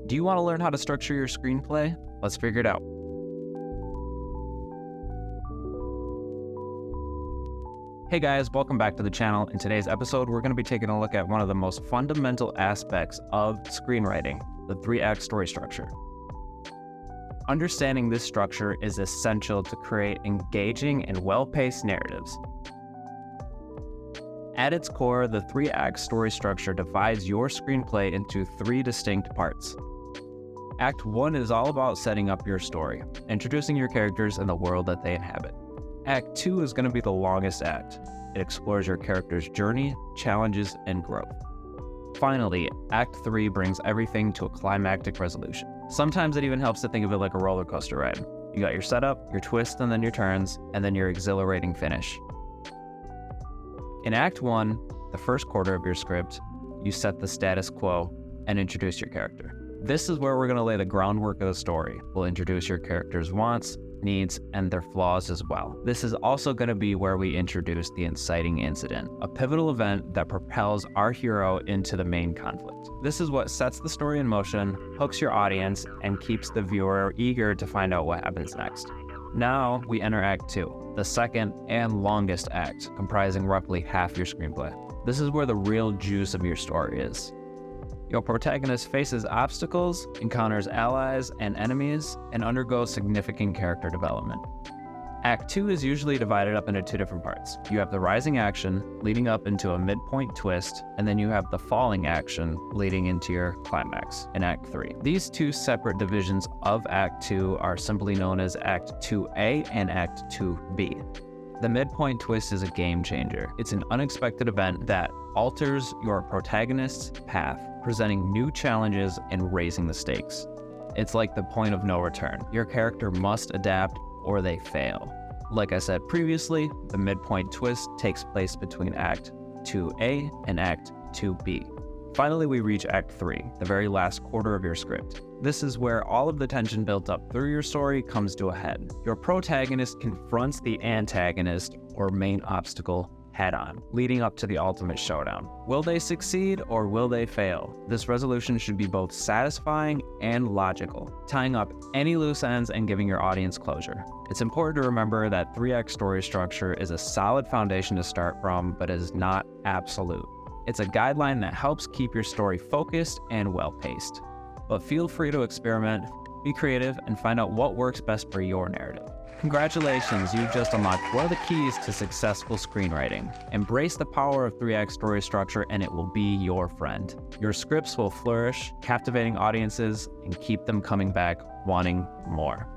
Do you want to learn how to structure your screenplay? Let's figure it out. Hey guys, welcome back to the channel. In today's episode, we're going to be taking a look at one of the most fundamental aspects of screenwriting, the 3-act story structure. Understanding this structure is essential to create engaging and well-paced narratives. At its core, the 3-act story structure divides your screenplay into 3 distinct parts. Act 1 is all about setting up your story, introducing your characters and the world that they inhabit. Act 2 is going to be the longest act. It explores your character's journey, challenges, and growth. Finally, Act 3 brings everything to a climactic resolution. Sometimes it even helps to think of it like a roller coaster ride. You got your setup, your twist, and then your turns, and then your exhilarating finish. In Act 1, the first quarter of your script, you set the status quo and introduce your character. This is where we're going to lay the groundwork of the story. We'll introduce your character's wants, needs, and their flaws as well. This is also going to be where we introduce the inciting incident, a pivotal event that propels our hero into the main conflict. This is what sets the story in motion, hooks your audience, and keeps the viewer eager to find out what happens next. Now we enter Act 2, the second and longest act, comprising roughly half your screenplay. This is where the real juice of your story is. Your protagonist faces obstacles, encounters allies and enemies, and undergoes significant character development. Act 2 is usually divided up into 2 different parts. You have the rising action leading up into a midpoint twist, and then you have the falling action leading into your climax in Act 3. These 2 separate divisions of Act 2 are simply known as Act 2A and Act 2B. The midpoint twist is a game changer. It's an unexpected event that alters your protagonist's path, presenting new challenges and raising the stakes. It's like the point of no return. Your character must adapt or they fail. Like I said previously, the midpoint twist takes place between Act 2A and Act 2B. Finally, we reach Act 3, the very last quarter of your script. This is where all of the tension built up through your story comes to a head. Your protagonist confronts the antagonist or main obstacle head-on, leading up to the ultimate showdown. Will they succeed or will they fail? This resolution should be both satisfying and logical, tying up any loose ends and giving your audience closure. It's important to remember that 3-act story structure is a solid foundation to start from, but is not absolute. It's a guideline that helps keep your story focused and well-paced. But feel free to experiment, be creative, and find out what works best for your narrative. Congratulations, you've just unlocked one of the keys to successful screenwriting. Embrace the power of 3-act story structure and it will be your friend. Your scripts will flourish, captivating audiences, and keep them coming back wanting more.